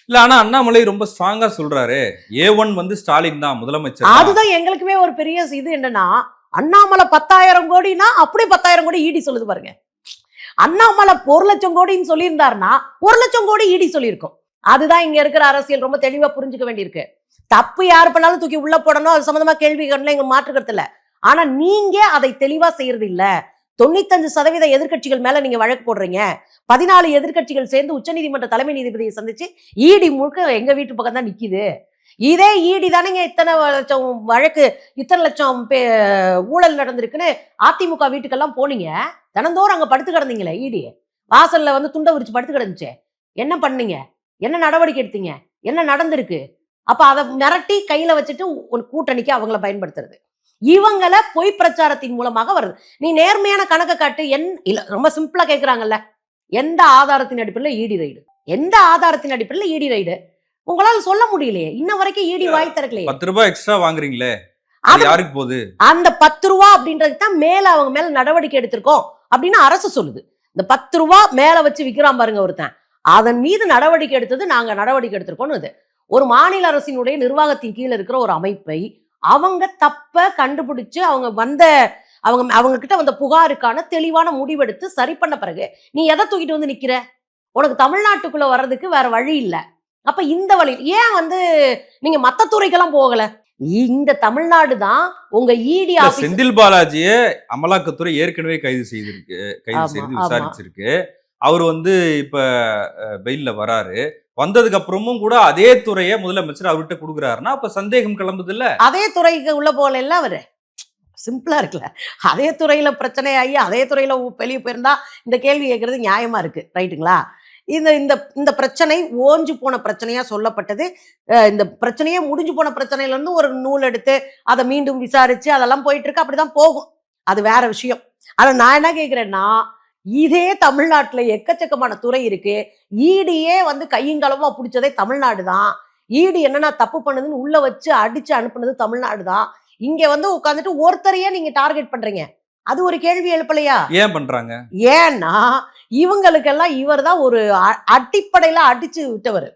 இல்ல ஆனா அண்ணாமலை ரொம்ப ஸ்ட்ராங்கா சொல்றாரு. A1 வந்து ஸ்டாலின் தான் முதலமைச்சர் தான். அதுதான் எங்களுக்குமே ஒரு பெரிய இது என்னன்னா, அண்ணாமலை 10,000 கோடினா அப்படியே 10,000 கோடி ஈடி சொல்லுது பாருங்க. அண்ணாமலை 1,00,000 கோடின்னு சொல்லியிருந்தாருன்னா 1,00,000 கோடி ஈடி சொல்லியிருக்கும். அதுதான் இங்க இருக்கிற அரசியல் ரொம்ப தெளிவா புரிஞ்சுக்க வேண்டியிருக்கு. தப்பு யாரு பண்ணாலும் தூக்கி உள்ள போடணும், அது சம்பந்தமா கேள்வி கேட்கணும், எங்க மாற்றுக்கிறது இல்ல. ஆனா நீங்க அதை தெளிவா செய்யறது இல்ல. 95% எதிர்க்கட்சிகள் மேல நீங்க வழக்கு போடுறீங்க. 14 எதிர்க்கட்சிகள் சேர்ந்து உச்சநீதிமன்ற தலைமை நீதிபதியை சந்திச்சு ஈடி முழுக்க எங்க வீட்டு பக்கம் தான் நிக்குது. இதே ஈடி தானேங்க இத்தனை லட்சம் வழக்கு, இத்தனை லட்சம் ஊழல் நடந்திருக்குன்னு அதிமுக வீட்டுக்கெல்லாம் போனீங்க. தினந்தோறும் அங்க படுத்து கிடந்தீங்களே ஈடி. வாசல்ல வந்து துண்டை விரிச்சு படுத்து கிடந்துச்சு. என்ன பண்ணீங்க? என்ன நடவடிக்கை எடுத்தீங்க? என்ன நடந்திருக்கு? அப்ப அதை மிரட்டி கையில வச்சுட்டு ஒரு கூட்டணிக்கு அவங்கள பயன்படுத்துறது. இவங்கள பொய் பிரச்சாரத்தின் மூலமாக வருது. நீ நேர்மையான கணக்கை காட்டு. இல்ல ரொம்ப சிம்பிளா கேட்கிறாங்கல்ல, எந்த ஆதாரத்தின் அடிப்படையில் ஈடி ரைடு? எந்த ஆதாரத்தின் அடிப்படையில் ஈடி ரைடு? உங்களால சொல்ல முடியலையே. இன்ன வரைக்கும் ஈடி வாய் திறக்கலையே. 10 ரூபாய் எக்ஸ்ட்ரா வாங்குறீங்களே, யாருக்கு போகுது? அந்த 10 ரூபா அப்படின்றது தான் மேல அவங்க மேல நடவடிக்கை எடுத்திருக்கோம் அப்படின்னு அரசு சொல்லுது. இந்த 10 ரூபா மேல வச்சு விக்கிறான் பாருங்க ஒருத்தன், அதன் மீது நடவடிக்கை எடுத்தது நாங்க நடவடிக்கை எடுத்திருக்கோம். ஒரு மாநில அரசினுடைய நிர்வாகத்தின் கீழே இருக்கிற ஒரு அமைப்பை அவங்க தப்ப கண்டுபிடிச்சு அவங்க கிட்ட வந்த புகாருக்கான தெளிவான முடிவெடுத்து சரி பண்ண பிறகு நீ எதை தூக்கிட்டு வந்து நிக்கிற? உனக்கு தமிழ்நாட்டுக்குள்ள வர்றதுக்கு வேற வழி இல்லை. அப்ப இந்த வழி ஏன் வந்து நீங்க மத்த துறைக்கெல்லாம் போகல? இந்த தமிழ்நாடு தான் உங்க ஈடி ஆபீஸ். செந்தில் பாலாஜியை அமலாக்கத்துறை ஏற்கனவே கைது செய்து விசாரிச்சிருக்கு. அவர் வந்து இப்ப பெயில்ல வராரு. வந்ததுக்கு அப்புறமும் கூட அதே துறையை முதலமைச்சர் அவர்கிட்ட கொடுக்குறாருன்னா அப்ப சந்தேகம் கிளம்புது இல்ல. அதே துறைக்கு உள்ள போகல இல்ல அவரு. சிம்பிளா இருக்குல்ல. அதே துறையில பிரச்சனை ஆகி அதே துறையில வெளியே போயிருந்தா இந்த கேள்வி கேட்கறது நியாயமா இருக்கு. ரைட்டுங்களா? இந்த பிரச்சனை ஓஞ்சு போன பிரச்சனையா சொல்லப்பட்டது. இந்த பிரச்சனையே முடிஞ்சு போன பிரச்சனையில இருந்து ஒரு நூல் எடுத்து அதை மீண்டும் விசாரிச்சு அதெல்லாம் போயிட்டு இருக்கு. அப்படிதான் போகும். அது வேற விஷயம். ஆனா நான் என்ன கேட்கிறேன்னா, இதே தமிழ்நாட்டுல எக்கச்சக்கமான துறை இருக்கு. ஈடியே வந்து கையங்களவா பிடிச்சதே தமிழ்நாடு தான். ஈடி என்னன்னா தப்பு பண்ணுதுன்னு உள்ள வச்சு அடிச்சு அனுப்புனது தமிழ்நாடு தான். இங்க வந்து உட்காந்துட்டு ஒருத்தரையே நீங்க டார்கெட் பண்றீங்க. அது ஒரு கேள்வி எழுப்பலையா? ஏன் பண்றாங்க? ஏன்னா இவங்களுக்கெல்லாம் இவர் தான் ஒரு அடிப்படையில அடிச்சு விட்டவர்.